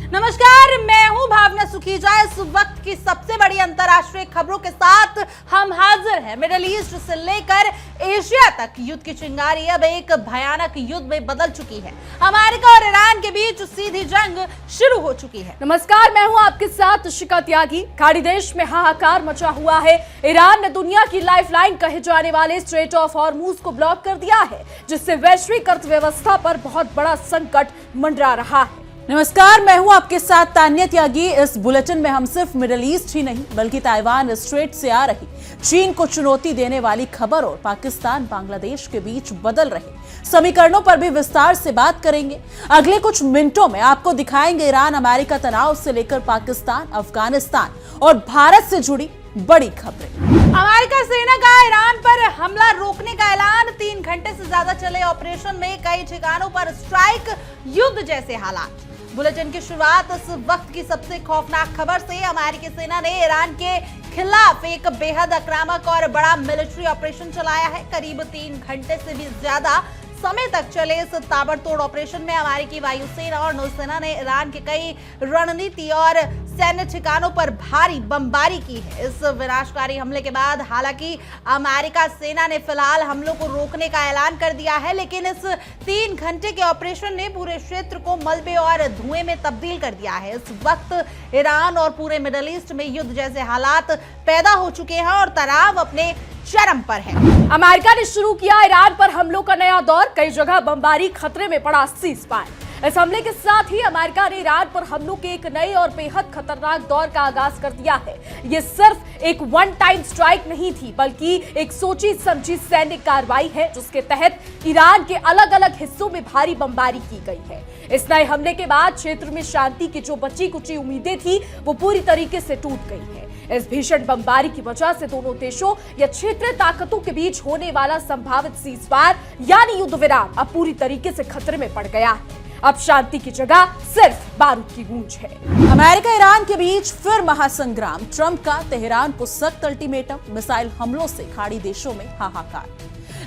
नमस्कार, मैं हूं भावना सुखीजा। इस वक्त की सबसे बड़ी अंतर्राष्ट्रीय खबरों के साथ हम हाजिर हैं। मिडिल ईस्ट से लेकर एशिया तक युद्ध की चिंगारी अब एक भयानक युद्ध में बदल चुकी है। अमेरिका और ईरान के बीच सीधी जंग शुरू हो चुकी है। नमस्कार, मैं हूं आपके साथ शिखा त्यागी। खाड़ी देश में हाहाकार मचा हुआ है। ईरान ने दुनिया की लाइफलाइन कहे जाने वाले स्ट्रेट ऑफ हॉर्मूज को ब्लॉक कर दिया है, जिससे वैश्विक अर्थव्यवस्था पर बहुत बड़ा संकट मंडरा रहा है। नमस्कार, मैं हूं आपके साथ तान्या त्यागी। इस बुलेटिन में हम सिर्फ मिडिल ईस्ट ही नहीं बल्कि ताइवान स्ट्रेट से आ रही चीन को चुनौती देने वाली खबर और पाकिस्तान बांग्लादेश के बीच बदल रहे समीकरणों पर भी विस्तार से बात करेंगे। अगले कुछ मिनटों में आपको दिखाएंगे ईरान अमेरिका तनाव से लेकर पाकिस्तान, अफगानिस्तान और भारत से जुड़ी बड़ी खबरें। अमेरिका सेना का ईरान पर हमला रोकने का ऐलान। 3 घंटे से ज्यादा चले ऑपरेशन में कई ठिकानों पर स्ट्राइक, युद्ध जैसे हालात। बुलेटिन की शुरुआत इस वक्त की सबसे खौफनाक खबर से। अमेरिकी सेना ने ईरान के खिलाफ एक बेहद आक्रामक और बड़ा मिलिट्री ऑपरेशन चलाया है। करीब 3 घंटे से भी ज्यादा समय तक चले इस ताबड़तोड़ ऑपरेशन में अमेरिकी वायुसेना और नौसेना ने ईरान के कई रणनीति और सैन्य ठिकानों पर भारी बमबारी की है। इस विनाशकारी हमले के बाद हालांकि अमेरिका सेना ने फिलहाल हमलों को रोकने का ऐलान कर दिया है, लेकिन इस 3 घंटे के ऑपरेशन ने पूरे क्षेत्र को मलबे और धुएं में तब्दील कर दिया है। इस वक्त ईरान और पूरे मिडिल ईस्ट में युद्ध जैसे हालात पैदा हो चुके हैं और तनाव अपने चरम पर है। अमेरिका ने शुरू किया ईरान पर हमलों का नया दौर। कई जगह बमबारी, खतरे में पड़ा सीज़फायर। इस हमले के साथ ही अमेरिका ने ईरान पर हमलों के एक नए और बेहद खतरनाक दौर का आगाज कर दिया है। ये सिर्फ एक वन टाइम स्ट्राइक नहीं थी, बल्कि एक सोची समझी सैन्य कार्रवाई है, जिसके तहत ईरान के अलग अलग हिस्सों में भारी बमबारी की गई है। इस नए हमले के बाद क्षेत्र में शांति की जो बची कुची उम्मीदें थी, वो पूरी तरीके से टूट गई है। इस भीषण बमबारी की वजह से दोनों देशों या क्षेत्रीय ताकतों के बीच होने वाला संभावित सीज़फायर यानी युद्ध विराम अब पूरी तरीके से खतरे में पड़ गया है। अब शांति की जगह सिर्फ बारूद की गूंज है। अमेरिका ईरान के बीच फिर महासंग्राम। ट्रंप का तेहरान को सख्त अल्टीमेटम, मिसाइल हमलों से खाड़ी देशों में हाहाकार।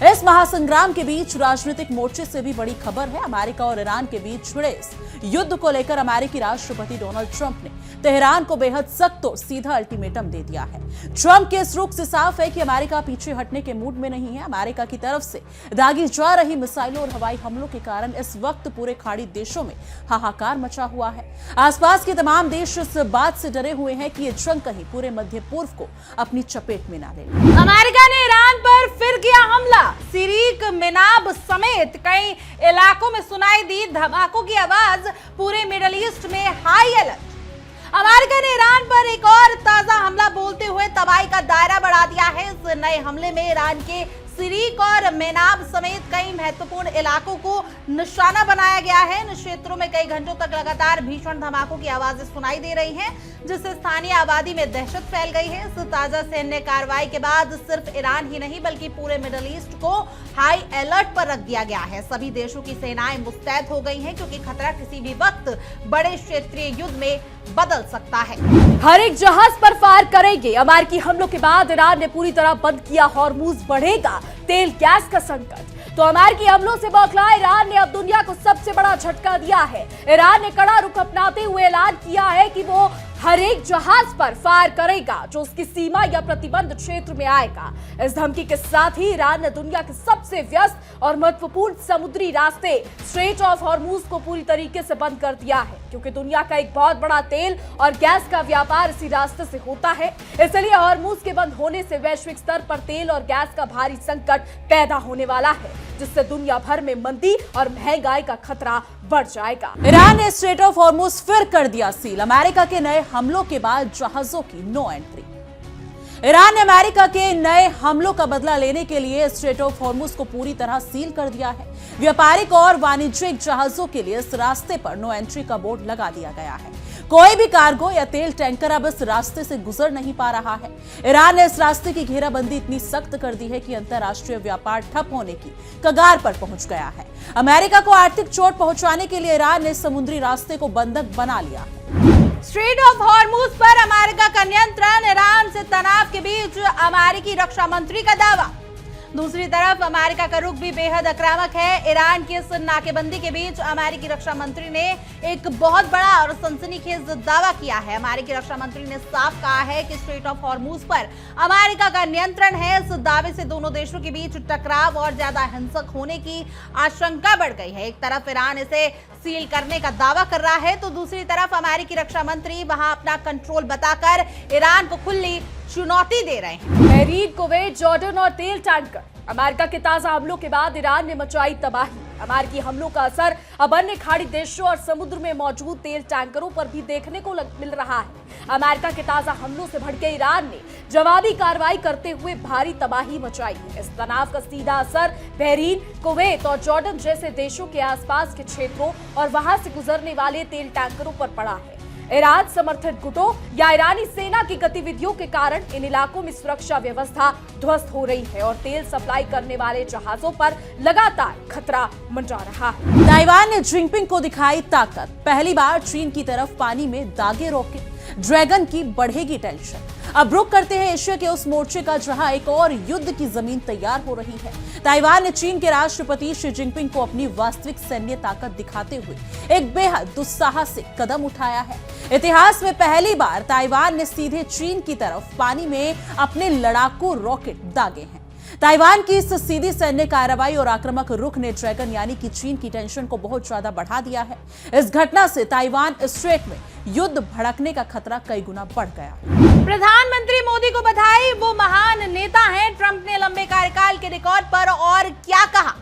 इस महासंग्राम के बीच राजनीतिक मोर्चे से भी बड़ी खबर है। अमेरिका और ईरान के बीच छिड़े इस युद्ध को लेकर अमेरिकी राष्ट्रपति डोनाल्ड ट्रंप ने तेहरान को बेहद सख्त और सीधा अल्टीमेटम दे दिया है। ट्रंप के इस रुख से साफ है कि अमेरिका पीछे हटने के मूड में नहीं है। अमेरिका की तरफ से दागी जा रही मिसाइलों और हवाई हमलों के कारण इस वक्त पूरे खाड़ी देशों में हाहाकार मचा हुआ है। आसपास के तमाम देश इस बात से डरे हुए हैं कि ये जंग कहीं पूरे मध्य पूर्व को अपनी चपेट में ना ले। अमेरिका ने ईरान पर फिर किया हमला। सिरीक, मिनाब समेत कई इलाकों में सुनाई दी धमाकों की आवाज। पूरे मिडिल ईस्ट में हाई अलर्ट। अमेरिका ने ईरान पर एक और ताजा हमला बोलते हुए तबाही का दायरा बढ़ा दिया है। इस नए हमले में ईरान के सिरीक और मेनाब समेत कई महत्वपूर्ण इलाकों को निशाना बनाया गया है। इन क्षेत्रों में कई घंटों तक लगातार भीषण धमाकों की आवाजें सुनाई दे रही हैं, जिससे स्थानीय आबादी में दहशत फैल गई है। इस ताजा सैन्य कार्रवाई के बाद सिर्फ ईरान ही नहीं बल्कि पूरे मिडिल ईस्ट को हाई अलर्ट पर रख दिया गया है। सभी देशों की सेनाएं मुस्तैद हो गई हैं, क्योंकि खतरा किसी भी वक्त बड़े क्षेत्रीय युद्ध में बदल सकता है। हर एक जहाज पर फायर करेंगे। अमेरिकी हमलों के बाद ईरान ने पूरी तरह बंद किया हॉर्मूज। बढ़ेगा तेल गैस का संकट। तो अमेरिकी हमलों से बौखला ईरान ने अब दुनिया को सबसे बड़ा झटका दिया है। ईरान ने कड़ा रुख अपनाते हुए ऐलान किया है कि वो हर एक जहाज पर फायर करेगा जो उसकी सीमा या प्रतिबंध क्षेत्र में आएगा। इस धमकी के साथ ही ईरान ने दुनिया के सबसे व्यस्त और महत्वपूर्ण समुद्री रास्ते स्ट्रेट ऑफ हॉर्मूज को पूरी तरीके से बंद कर दिया है, क्योंकि दुनिया का एक बहुत बड़ा तेल और गैस का व्यापार इसी रास्ते से होता है। इसलिए हॉर्मूज के बंद होने से वैश्विक स्तर पर तेल और गैस का भारी संकट पैदा होने वाला है, जिससे दुनिया भर में मंदी और महंगाई का खतरा बढ़ जाएगा। ईरान ने स्ट्रेट ऑफ हॉर्मूज फिर कर दिया सील। अमेरिका के नए हमलों के बाद जहाजों की नो एंट्री। ईरान ने अमेरिका के नए हमलों का बदला लेने के लिए स्ट्रेट ऑफ हॉर्मूज को पूरी तरह सील कर दिया है। व्यापारिक और वाणिज्यिक जहाजों के लिए इस रास्ते पर नो एंट्री का बोर्ड लगा दिया गया है। कोई भी कार्गो या तेल टैंकर अब इस रास्ते से गुजर नहीं पा रहा है। ईरान ने इस रास्ते की घेराबंदी इतनी सख्त कर दी है कि अंतर्राष्ट्रीय व्यापार ठप होने की कगार पर पहुंच गया है। अमेरिका को आर्थिक चोट पहुंचाने के लिए ईरान ने समुद्री रास्ते को बंधक बना लिया है। स्ट्रेट ऑफ हॉर्मूज पर अमेरिका का नियंत्रण। ईरान से तनाव के बीच अमेरिकी रक्षा मंत्री का दावा। दूसरी तरफ अमेरिका का रुख भी बेहद आक्रामक है। ईरान की इस नाकेबंदी के बीच अमेरिकी रक्षा मंत्री ने एक बहुत बड़ा और सनसनीखेज दावा किया है। अमेरिकी रक्षा मंत्री ने साफ कहा है कि स्ट्रेट ऑफ हॉर्मूज पर अमेरिका का नियंत्रण है। इस दावे से दोनों देशों के बीच टकराव और ज्यादा हिंसक होने की आशंका बढ़ गई है। एक तरफ ईरान इसे सील करने का दावा कर रहा है, तो दूसरी तरफ अमेरिकी रक्षा मंत्री वहां अपना कंट्रोल बताकर ईरान को खुली चुनौती दे रहे हैं। बहरीन, कुवैत, जॉर्डन और तेल टैंकर। अमेरिका के ताजा हमलों के बाद ईरान ने मचाई तबाही। अमेरिकी हमलों का असर अब अन्य खाड़ी देशों और समुद्र में मौजूद तेल टैंकरों पर भी देखने को मिल रहा है। अमेरिका के ताजा हमलों से भड़के ईरान ने जवाबी कार्रवाई करते हुए भारी तबाही मचाई। इस तनाव का सीधा असर बहरीन, कुवैत और जॉर्डन जैसे देशों के आसपास के क्षेत्रों और वहां से गुजरने वाले तेल टैंकरों पर पड़ा है। ईरान समर्थित गुटों या ईरानी सेना की गतिविधियों के कारण इन इलाकों में सुरक्षा व्यवस्था ध्वस्त हो रही है और तेल सप्लाई करने वाले जहाजों पर लगातार खतरा मंडरा रहा है। ताइवान ने जिनपिंग को दिखाई ताकत। पहली बार चीन की तरफ पानी में दागे रॉकेट। ड्रैगन की बढ़ेगी टेंशन। अब रुख करते हैं एशिया के उस मोर्चे का जहां एक और युद्ध की जमीन तैयार हो रही है। ताइवान ने चीन के राष्ट्रपति शी जिनपिंग को अपनी वास्तविक सैन्य ताकत दिखाते हुए एक बेहद दुस्साहसिक कदम उठाया है। इतिहास में पहली बार ताइवान ने सीधे चीन की तरफ पानी में अपने लड़ाकू रॉकेट दागे हैं। ताइवान की इस सीधी सैन्य कार्रवाई और आक्रामक रुख ने ड्रैगन यानी कि चीन की टेंशन को बहुत ज्यादा बढ़ा दिया है। इस घटना से ताइवान स्ट्रेट में युद्ध भड़कने का खतरा कई गुना बढ़ गया। प्रधानमंत्री मोदी को बधाई, वो महान नेता हैं। ट्रंप ने लंबे कार्यकाल के रिकॉर्ड पर और क्या कहा।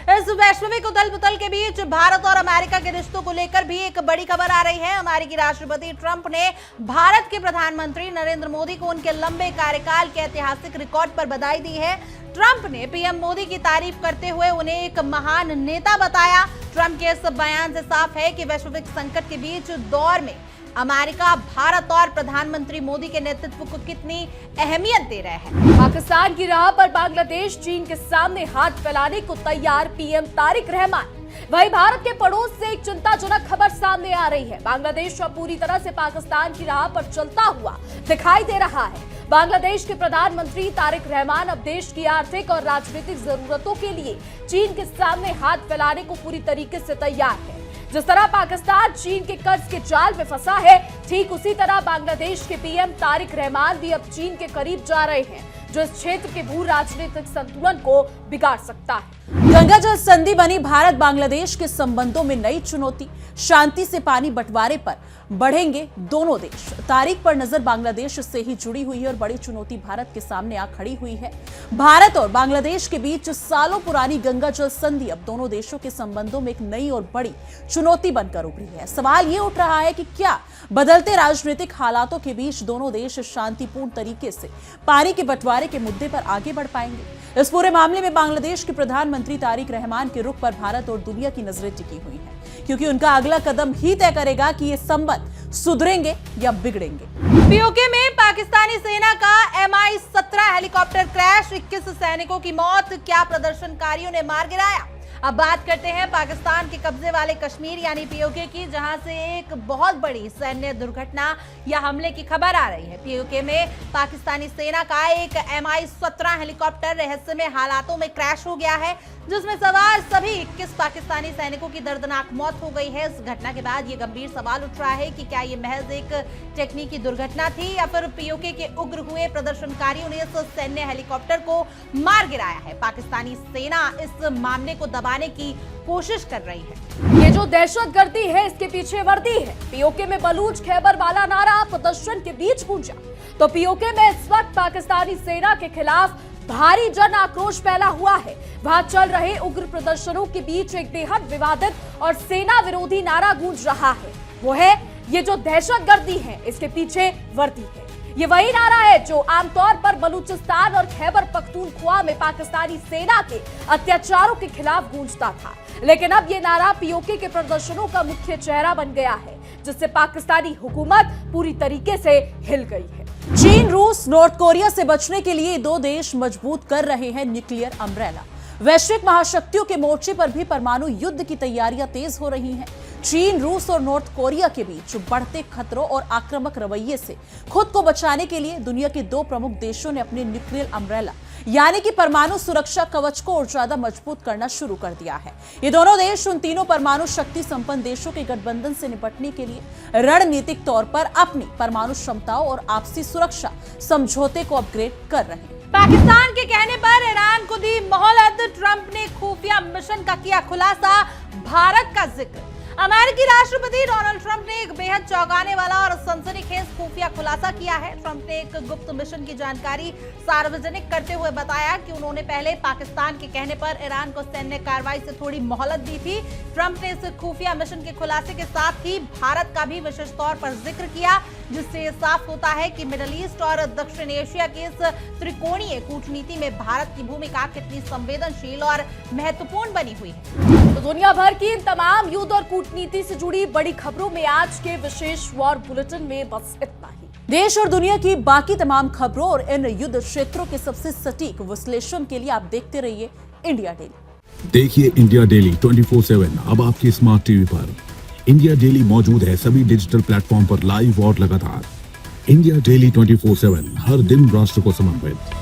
इस वैश्विक उथल पुथल के बीच भारत और अमेरिका के रिश्तों को लेकर भी एक बड़ी खबर आ रही है। अमेरिकी राष्ट्रपति ट्रंप ने भारत के प्रधानमंत्री नरेंद्र मोदी को उनके लंबे कार्यकाल के ऐतिहासिक रिकॉर्ड पर बधाई दी है। ट्रंप ने पीएम मोदी की तारीफ करते हुए उन्हें एक महान नेता बताया। ट्रंप के इस बयान से साफ है कि वैश्विक संकट के बीच दौर में अमेरिका भारत और प्रधानमंत्री मोदी के नेतृत्व को कितनी अहमियत दे रहे हैं। पाकिस्तान की राह पर बांग्लादेश चीन के सामने हाथ फैलाने को तैयार पीएम तारिक रहमान। वहीं भारत के पड़ोस से एक चिंताजनक खबर सामने आ रही है। बांग्लादेश अब पूरी तरह से पाकिस्तान की राह पर चलता हुआ दिखाई दे रहा है। बांग्लादेश के प्रधानमंत्री तारिक रहमान अब देश की आर्थिक और राजनीतिक जरूरतों के लिए चीन के सामने हाथ फैलाने को पूरी तरीके से तैयार है। जिस तरह पाकिस्तान चीन के कर्ज के जाल में फंसा है, ठीक उसी तरह बांग्लादेश के पीएम तारिक रहमान भी अब चीन के करीब जा रहे हैं, जो इस क्षेत्र के भू राजनीतिक संतुलन को बिगाड़ सकता है। गंगा जल संधि बनी भारत बांग्लादेश के संबंधों में नई चुनौती। शांति से पानी बंटवारे पर बढ़ेंगे दोनों देश। तारीख पर नजर बांग्लादेश से ही जुड़ी हुई है और बड़ी चुनौती भारत के सामने आ खड़ी हुई है। भारत और बांग्लादेश के बीच सालों पुरानी गंगा जल संधि अब दोनों देशों के संबंधों में एक नई और बड़ी चुनौती बनकर उभरी है। सवाल ये उठ रहा है कि क्या बदलते राजनीतिक हालातों के बीच दोनों देश शांतिपूर्ण तरीके से पानी के बंटवारे के मुद्दे पर आगे बढ़ पाएंगे। इस पूरे मामले में बांग्लादेश के प्रधानमंत्री तारिक रहमान के रुख पर भारत और दुनिया की नजरें टिकी हुई हैं, क्योंकि उनका अगला कदम ही तय करेगा कि ये संबंध सुधरेंगे या बिगड़ेंगे। पीओके में पाकिस्तानी सेना का MI-17 हेलीकॉप्टर क्रैश, 21 सैनिकों की मौत, क्या प्रदर्शनकारियों ने मार गिराया। अब बात करते हैं पाकिस्तान के कब्जे वाले कश्मीर यानी पीओके की, जहां से एक बहुत बड़ी सैन्य दुर्घटना या हमले की खबर आ रही है। पीओके में पाकिस्तानी सेना का एक MI-17 हेलीकॉप्टर रहस्यमय हालातों में क्रैश हो गया है, जिसमें सवार सभी 21 पाकिस्तानी सैनिकों की दर्दनाक मौत हो गई है। इस घटना के बाद ये गंभीर सवाल उठ रहा है कि क्या ये महज एक टेक्निकी दुर्घटना थी या फिर पीओके के उग्र हुए प्रदर्शनकारियों ने इस सैन्य हेलीकॉप्टर को मार गिराया है। पाकिस्तानी सेना इस मामले को दबाने की कोशिश कर रही है। ये जो दहशतगर्दी है, इसके पीछे वर्दी है। पीओके में बलूच खैबर वाला नारा प्रदर्शन के बीच गूंजा, तो पीओके में इस वक्त पाकिस्तानी सेना के खिलाफ भारी जन आक्रोश फैला हुआ है। वहां चल रहे उग्र प्रदर्शनों के बीच एक बेहद विवादित और सेना विरोधी नारा गूंज रहा है। वो है, ये जो दहशतगर्दी है, इसके पीछे वर्दी है। ये वही नारा है जो आमतौर पर बलूचिस्तान और खैबर पख्तूनख्वा में पाकिस्तानी सेना के अत्याचारों के खिलाफ गूंजता था, लेकिन अब ये नारा पीओके के प्रदर्शनों का मुख्य चेहरा बन गया है, जिससे पाकिस्तानी हुकूमत पूरी तरीके से हिल गई है। चीन, रूस, नॉर्थ कोरिया से बचने के लिए दो देश मजबूत कर रहे हैं न्यूक्लियर अम्ब्रेला। वैश्विक महाशक्तियों के मोर्चे पर भी परमाणु युद्ध की तैयारियां तेज हो रही हैं। चीन, रूस और नॉर्थ कोरिया के बीच बढ़ते खतरों और आक्रामक रवैये से खुद को बचाने के लिए दुनिया के दो प्रमुख देशों ने अपने न्यूक्लियर अम्ब्रेला यानी कि परमाणु सुरक्षा कवच को और ज्यादा मजबूत करना शुरू कर दिया है। ये दोनों देश उन तीनों परमाणु शक्ति संपन्न देशों के गठबंधन से निपटने के लिए रणनीतिक तौर पर अपनी परमाणु क्षमताओं और आपसी सुरक्षा समझौते को अपग्रेड कर रहे हैं। पाकिस्तान के कहने पर ईरान को दी मोहलत, ट्रंप ने खुफिया मिशन का किया खुलासा, भारत का जिक्र। अमेरिकी राष्ट्रपति डोनाल्ड ट्रंप ने एक बेहद चौंकाने वाला और सनसनीखेज खुफिया खुलासा किया है। ट्रंप ने एक गुप्त मिशन की जानकारी सार्वजनिक करते हुए बताया कि उन्होंने पहले पाकिस्तान के कहने पर ईरान को सैन्य कार्रवाई से थोड़ी मोहलत दी थी। ट्रंप ने इस खुफिया मिशन के खुलासे के साथ ही भारत का भी विशेष तौर पर जिक्र किया, जिससे ये साफ होता है कि मिडिल ईस्ट और दक्षिण एशिया की इस त्रिकोणीय कूटनीति में भारत की भूमिका कितनी संवेदनशील और महत्वपूर्ण बनी हुई है। तो दुनिया भर की इन तमाम युद्ध और कूटनीति से जुड़ी बड़ी खबरों में आज के विशेष वॉर बुलेटिन में बस इतना ही। देश और दुनिया की बाकी तमाम खबरों और इन युद्ध क्षेत्रों के सबसे सटीक विश्लेषण के लिए आप देखते रहिए इंडिया डेली। देखिए इंडिया डेली 24/7 अब आपके स्मार्ट टीवी पर। इंडिया डेली मौजूद है सभी डिजिटल प्लेटफॉर्म पर लाइव और लगातार। इंडिया डेली 24/7 हर दिन राष्ट्र को समर्पित।